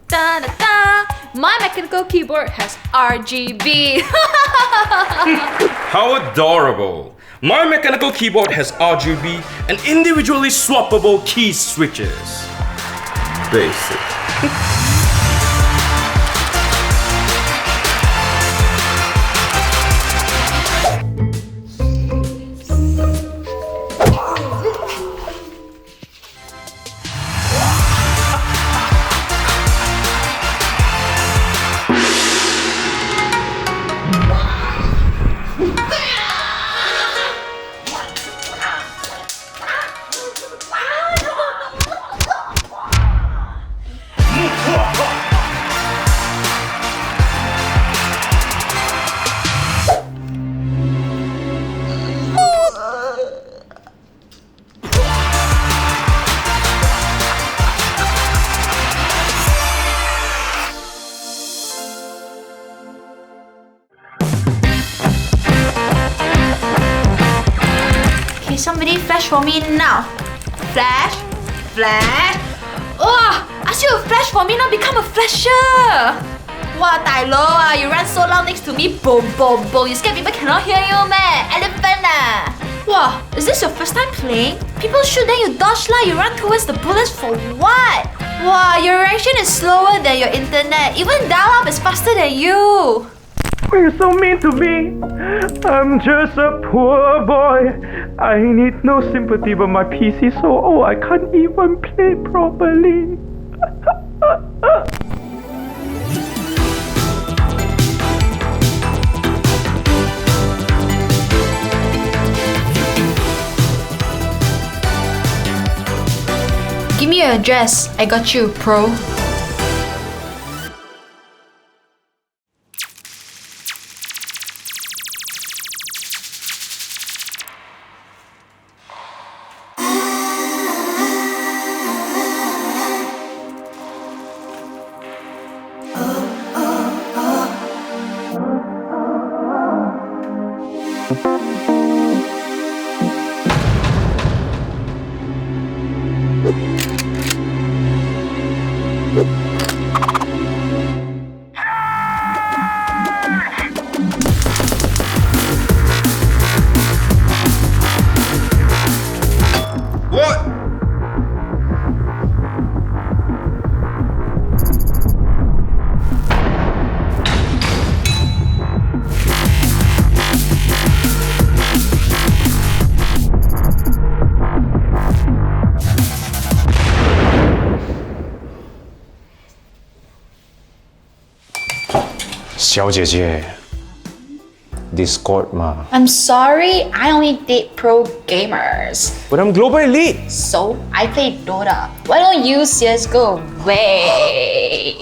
Da, da, da. My mechanical keyboard has RGB. How adorable! My mechanical keyboard has RGB and individually swappable key switches. Basic. Somebody flash for me now. Flash, flash. Oh, ask you to flash for me now. Become a flasher. Wow, Tai Lo, you run so loud next to me. Boom, boom, boom. You scared people cannot hear you, man. Elephant, ah. Wow, is this your first time playing? People shoot, then you dodge lah. You run towards the bullets for what? Wow, your reaction is slower than your internet. Even dial-up is faster than you. You're so mean to me. I'm just a poor boy. I need no sympathy, but my PC so old I can't even play properly. Give me your address. I got you, pro. Discord ma. I'm sorry, I only date pro gamers. But I'm global elite. So, I play Dota. Why don't you CSGO away?